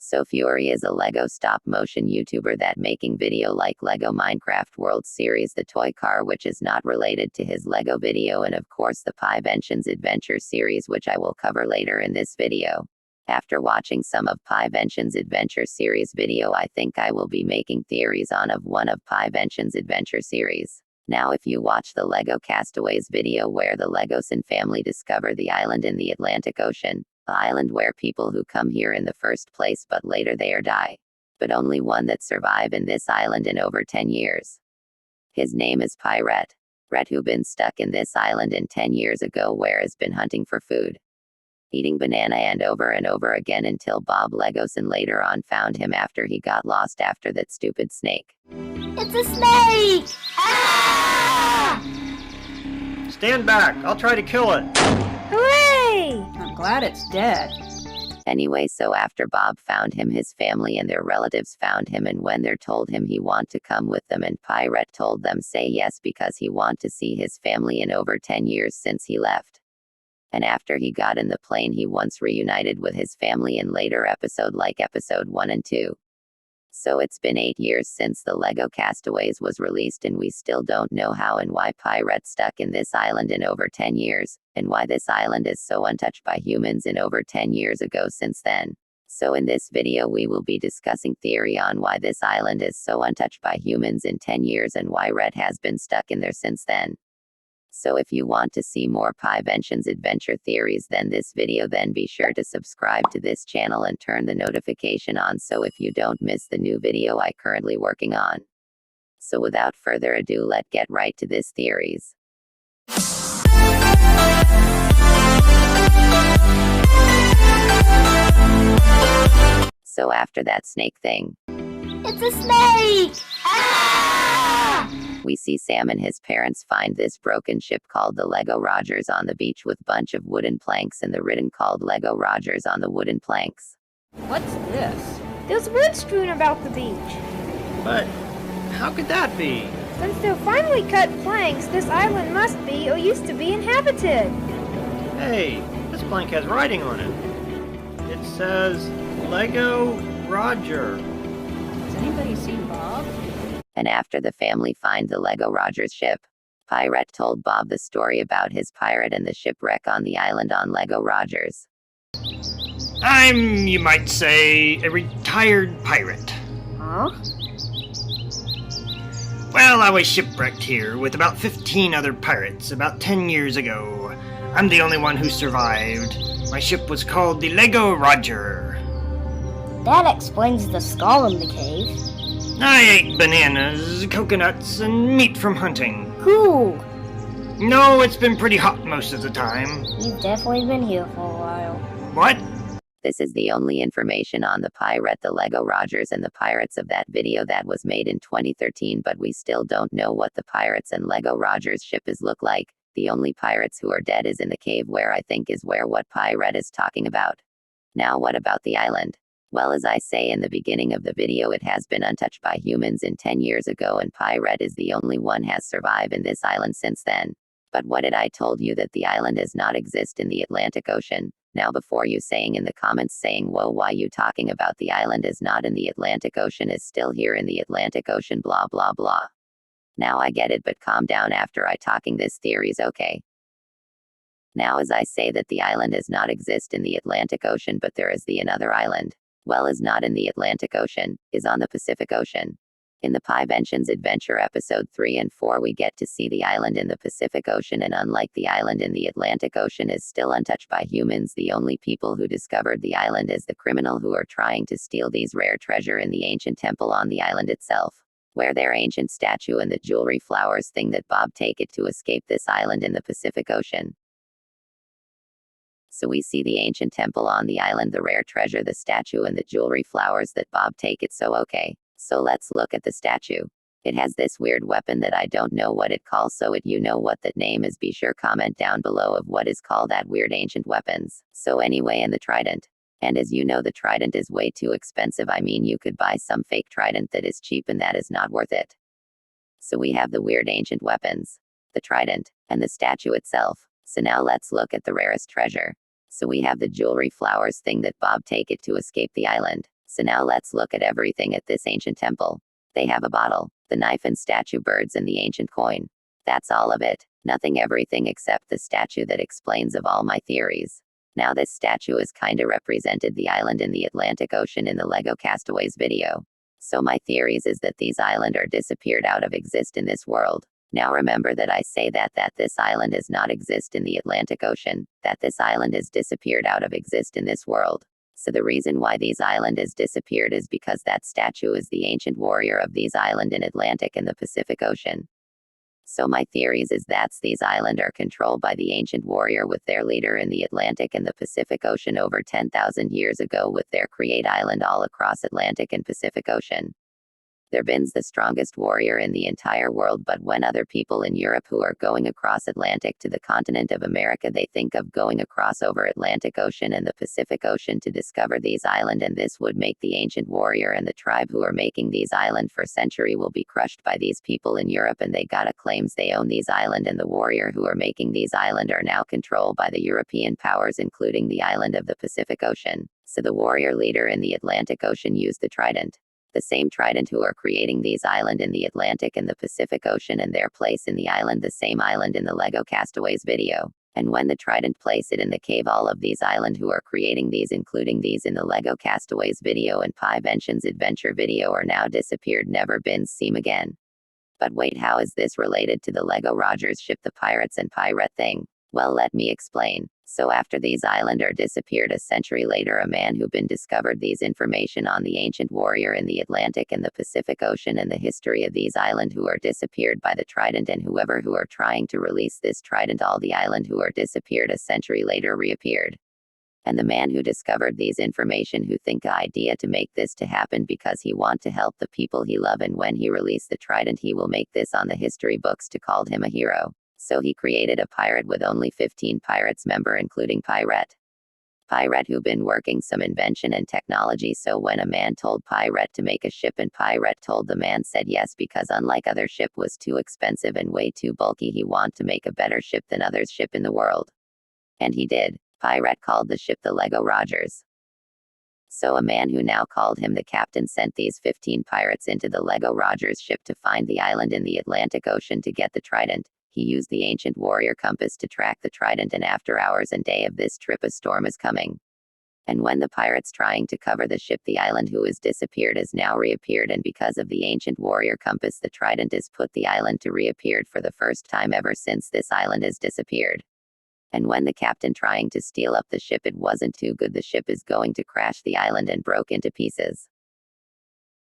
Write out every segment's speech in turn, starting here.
So Feuerri is a Lego stop-motion YouTuber that making video like Lego Minecraft World Series the toy car which is not related to his Lego video, and of course the Pi-ventions adventure series which I will cover later in this video. After watching some of Pi-ventions adventure series video, I think I will be making theories on one of Pi-ventions adventure series. Now if you watch the Lego Castaways video where the Legoson family discover the island in the Atlantic Ocean, the island where people who come here in the first place but later they are die. But only one that survive in this island in over 10 years. His name is Rhett. Rhett who been stuck in this island in 10 years ago where has been hunting for food. Eating banana and over again until Bob Legoson later on found him after he got lost after that stupid snake. It's a snake! Ah! Stand back, I'll try to kill it. Hooray! I'm glad it's dead. Anyway, so after Bob found him, his family and their relatives found him, and when they're told him he want to come with them, and Rhett told them say yes because he want to see his family in over 10 years since he left. And after he got in the plane he once reunited with his family in later episode like episode 1 and 2. So it's been 8 years since the Lego Castaways was released, and we still don't know how and why Rhett stuck in this island in over 10 years, and why this island is so untouched by humans in over 10 years ago since then. So in this video we will be discussing theory on why this island is so untouched by humans in 10 years and why Rhett has been stuck in there since then. So if you want to see more Pi-ventions adventure theories than this video, then be sure to subscribe to this channel and turn the notification on so if you don't miss the new video I currently working on. So without further ado, let's get right to this theories. So after that snake thing. It's a snake! Ah! We see Sam and his parents find this broken ship called the Lego Rogers on the beach with bunch of wooden planks and the written called Lego Rogers on the wooden planks. What's this? There's wood strewn about the beach. But how could that be? Since they're finely cut planks, this island must be or used to be inhabited. Hey, this plank has writing on it. It says Lego Roger. Has anybody seen Bob? And after the family find the Lego Rogers ship, Rhett told Bob the story about his pirate and the shipwreck on the island on Lego Rogers. I'm, you might say, a retired pirate. Huh? Well, I was shipwrecked here with about 15 other pirates about 10 years ago. I'm the only one who survived. My ship was called the Lego Roger. That explains the skull in the cave. I ate bananas, coconuts, and meat from hunting. Cool! No, it's been pretty hot most of the time. You've definitely been here for a while. What? This is the only information on the pirate, the Lego Rogers, and the pirates of that video that was made in 2013, but we still don't know what the pirates and Lego Rogers ship is look like. The only pirates who are dead is in the cave where I think is where what Rhett is talking about. Now what about the island? Well, as I say in the beginning of the video, it has been untouched by humans in 10 years ago, and Rhett is the only one has survived in this island since then. But what did I told you that the island does not exist in the Atlantic Ocean? Now before you saying in the comments saying, whoa, why you talking about the island is not in the Atlantic Ocean is still here in the Atlantic Ocean blah blah blah. Now I get it, but calm down after I talking this theories, okay? Now as I say that the island does not exist in the Atlantic Ocean, but there is the another island. Well, is not in the Atlantic Ocean, is on the Pacific Ocean. In the Pi-ventions adventure episode 3 and 4 we get to see the island in the Pacific Ocean, and unlike the island in the Atlantic Ocean is still untouched by humans, the only people who discovered the island is the criminal who are trying to steal these rare treasure in the ancient temple on the island itself, where their ancient statue and the jewelry flowers thing that Bob take it to escape this island in the Pacific Ocean. So we see the ancient temple on the island, the rare treasure, the statue, and the jewelry flowers that Bob take it. So okay, so let's look at the statue. It has this weird weapon that I don't know what it calls, so if you know what that name is, be sure comment down below of what is called that weird ancient weapons. So anyway, and the trident. And as you know, the trident is way too expensive. I mean, you could buy some fake trident that is cheap and that is not worth it. So we have the weird ancient weapons, the trident, and the statue itself. So now let's look at the rarest treasure. So we have the jewelry flowers thing that Bob take it to escape the island. So now let's look at everything at this ancient temple. They have a bottle, the knife and statue birds and the ancient coin. That's all of it. Nothing everything except the statue that explains of all my theories. Now this statue is kinda represented the island in the Atlantic Ocean in the Lego Castaways video. So my theories is that these island are disappeared out of exist in this world. Now remember that I say that this island is not exist in the Atlantic Ocean, that this island is disappeared out of exist in this world. So the reason why these island is disappeared is because that statue is the ancient warrior of these island in Atlantic and the Pacific Ocean. So my theories is that these island are controlled by the ancient warrior with their leader in the Atlantic and the Pacific Ocean over 10,000 years ago with their create island all across Atlantic and Pacific Ocean. They're been's the strongest warrior in the entire world, but when other people in Europe who are going across Atlantic to the continent of America, they think of going across over Atlantic Ocean and the Pacific Ocean to discover these island, and this would make the ancient warrior and the tribe who are making these island for century will be crushed by these people in Europe, and they gotta claims they own these island, and the warrior who are making these island are now controlled by the European powers including the island of the Pacific Ocean. So the warrior leader in the Atlantic Ocean used the trident. The same trident who are creating these island in the Atlantic and the Pacific Ocean and their place in the island, the same island in the Lego Castaways video. And when the trident place it in the cave, all of these island who are creating these including these in the Lego Castaways video and Pi-ventions adventure video are now disappeared, never been seen again. But wait, how is this related to the Lego Rogers ship, the pirates and pirate thing? Well, let me explain. So after these island are disappeared a century later, a man who been discovered these information on the ancient warrior in the Atlantic and the Pacific Ocean and the history of these island who are disappeared by the trident, and whoever who are trying to release this trident, all the island who are disappeared a century later reappeared. And the man who discovered these information who think a idea to make this to happen because he want to help the people he love, and when he release the trident he will make this on the history books to called him a hero. So he created a pirate with only 15 pirates member including Pi-rhett. Pi-rhett who been working some invention and technology, so when a man told Pi-rhett to make a ship and Pi-rhett told the man said yes, because unlike other ship was too expensive and way too bulky, he want to make a better ship than others ship in the world. And he did. Pi-rhett called the ship the Lego Rogers. So a man who now called him the captain sent these 15 pirates into the Lego Rogers ship to find the island in the Atlantic Ocean to get the trident. He used the ancient warrior compass to track the trident, and after hours and day of this trip a storm is coming. And when the pirates trying to cover the ship, the island who is disappeared is now reappeared, and because of the ancient warrior compass the trident is put the island to reappeared for the first time ever since this island is disappeared. And when the captain trying to steal up the ship, it wasn't too good, the ship is going to crash the island and broke into pieces.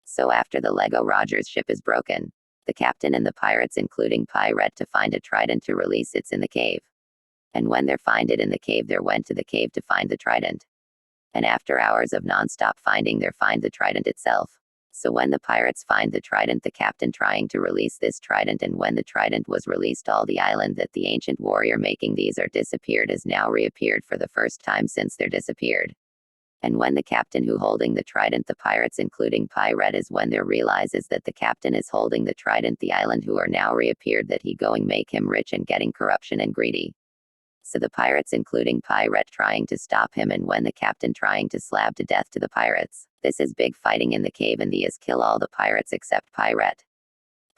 So after the Lego Rogers ship is broken, the captain and the pirates including Pi-rhett to find a trident to release it's in the cave. And when they find it in the cave, they went to the cave to find the trident. And after hours of non-stop finding, they find the trident itself. So when the pirates find the trident, the captain trying to release this trident, and when the trident was released, all the island that the ancient warrior making these are disappeared is now reappeared for the first time since they're disappeared. And when the captain who holding the trident, the pirates including Pi-rhett, is when they realizes that the captain is holding the trident, the island who are now reappeared, that he going make him rich and getting corruption and greedy. So the pirates including Pi-rhett trying to stop him, and when the captain trying to slap to death to the pirates. This is big fighting in the cave, and these kill all the pirates except Pi-rhett.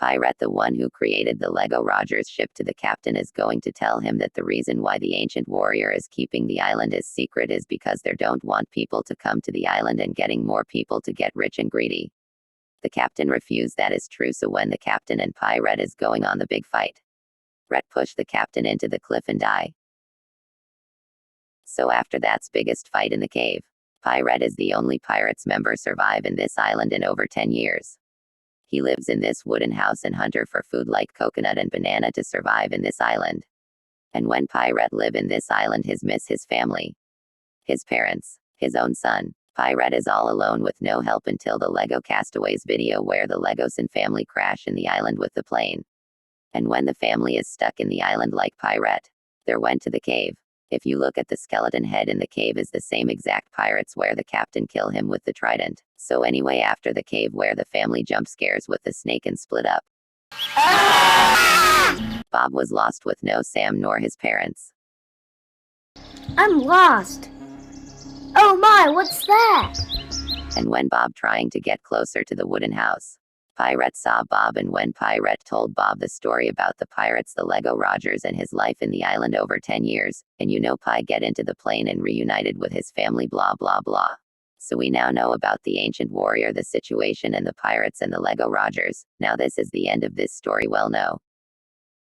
Pi-rhett, the one who created the Lego Rogers ship, to the captain is going to tell him that the reason why the ancient warrior is keeping the island as secret is because they don't want people to come to the island and getting more people to get rich and greedy. The captain refused that is true, so when the captain and Pi-rhett is going on the big fight, Rhett pushed the captain into the cliff and die. So after that's biggest fight in the cave, Pi-rhett is the only pirates member survive in this island in over 10 years. He lives in this wooden house and hunter for food like coconut and banana to survive in this island. And when Pi-rhett live in this island, his miss his family, his parents, his own son. Pi-rhett is all alone with no help until the Lego Castaways video where the Legoson family crash in the island with the plane. And when the family is stuck in the island like Pi-rhett, they went to the cave. If you look at the skeleton head in the cave is the same exact pirates where the captain kill him with the trident. So anyway, after the cave where the family jump scares with the snake and split up, Bob was lost with no Sam nor his parents. I'm lost. Oh my, what's that? And when Bob trying to get closer to the wooden house. Pi-Rhett saw Bob, and when Pi-Rhett told Bob the story about the pirates, the Lego Rogers, and his life in the island over 10 years, and Pi get into the plane and reunited with his family blah blah blah. So we now know about the ancient warrior, the situation, and the pirates and the Lego Rogers. Now this is the end of this story, well no.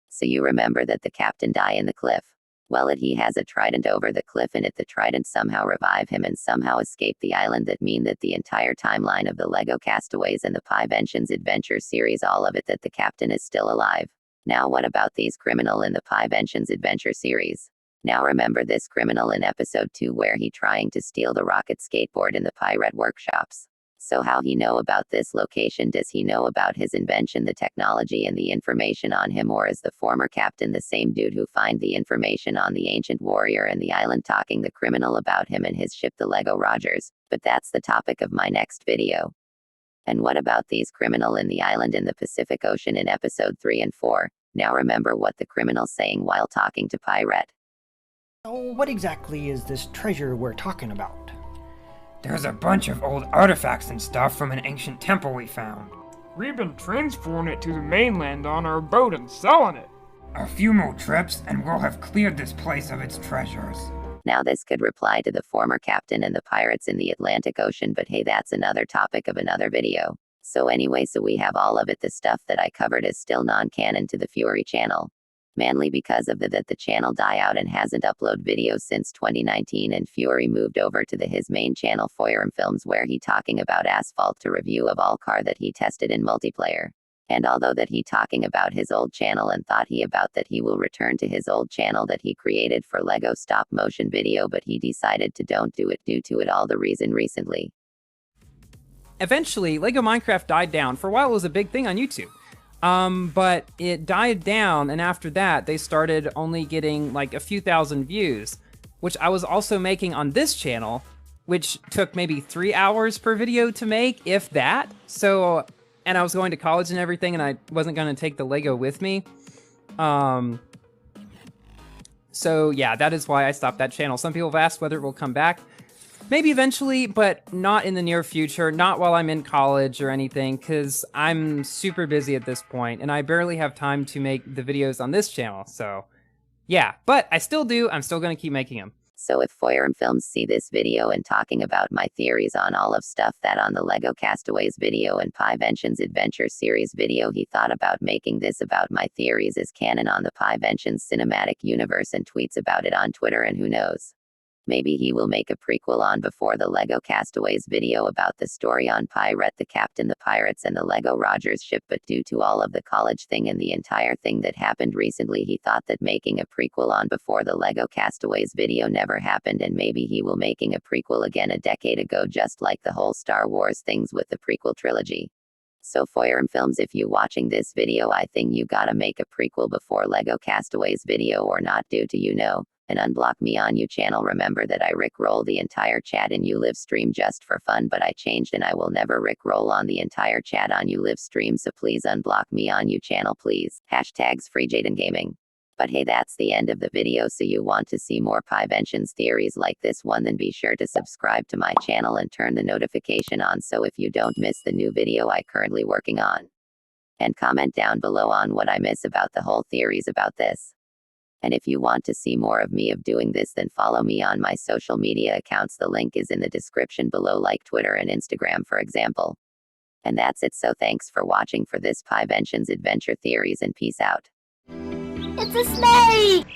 So you remember that the captain die in the cliff. Well, he has a trident over the cliff, and the trident somehow revive him and somehow escape the island. That mean that the entire timeline of the Lego Castaways and the Pi-ventions adventure series, all of it, that the captain is still alive. Now what about these criminal in the Pi-ventions adventure series? Now remember this criminal in episode 2 where he trying to steal the rocket skateboard in the pirate workshops. So how he know about this location? Does he know about his invention, the technology, and the information on him? Or is the former captain the same dude who find the information on the ancient warrior and the island, talking the criminal about him and his ship, the Lego Rogers? But that's the topic of my next video. And what about these criminal in the island in the Pacific Ocean in episode 3 and 4? Now remember what the criminal's saying while talking to Pi-Rhett. Oh, what exactly is this treasure we're talking about? There's a bunch of old artifacts and stuff from an ancient temple we found. We've been transporting it to the mainland on our boat and selling it. A few more trips and we'll have cleared this place of its treasures. Now this could reply to the former captain and the pirates in the Atlantic Ocean, but hey, that's another topic of another video. So anyway, so we have all of it. The stuff that I covered is still non-canon to the Feuerri channel. Mainly because of that the channel die out and hasn't uploaded videos since 2019, and Feuerri moved over to his main channel FeuerrmFilms, where he talking about asphalt to review of all car that he tested in multiplayer. And although that he talking about his old channel and thought he about that he will return to his old channel that he created for Lego stop motion video, but he decided to don't do it due to it all the reason recently. Eventually, Lego Minecraft died down. For a while it was a big thing on YouTube. But it died down, and after that, they started only getting like a few thousand views, which I was also making on this channel, which took maybe 3 hours per video to make, if that. So, and I was going to college and everything, and I wasn't going to take the Lego with me. So yeah, that is why I stopped that channel. Some people have asked whether it will come back. Maybe eventually, but not in the near future, not while I'm in college or anything, because I'm super busy at this point, and I barely have time to make the videos on this channel, so yeah. But I still do, I'm still going to keep making them. So if FeuerrmFilms see this video and talking about my theories on all of stuff that on the Lego Castaways video and Pi-ventions adventure series video, he thought about making this about my theories as canon on the Pi-ventions cinematic universe and tweets about it on Twitter, and who knows? Maybe he will make a prequel on before the Lego Castaways video about the story on Pi-Rhett, the captain, the pirates, and the Lego Rogers ship, but due to all of the college thing and the entire thing that happened recently, he thought that making a prequel on before the Lego Castaways video never happened, and maybe he will making a prequel again a decade ago, just like the whole Star Wars things with the prequel trilogy. So FeuerrmFilms, if you watching this video, I think you gotta make a prequel before Lego Castaways video or not, due to and unblock me on you channel. Remember that I rickroll the entire chat in you live stream just for fun, but I changed and I will never rickroll on the entire chat on you live stream, so please unblock me on you channel, please. Hashtags FreeJadenGaming. But hey, that's the end of the video. So you want to see more Pi-ventions theories like this one, then be sure to subscribe to my channel and turn the notification on so if you don't miss the new video I currently working on. And comment down below on what I miss about the whole theories about this. And if you want to see more of me of doing this, then follow me on my social media accounts. The link is in the description below, like Twitter and Instagram, for example. And that's it. So thanks for watching for this Pi-ventions adventure theories, and peace out. It's a snake!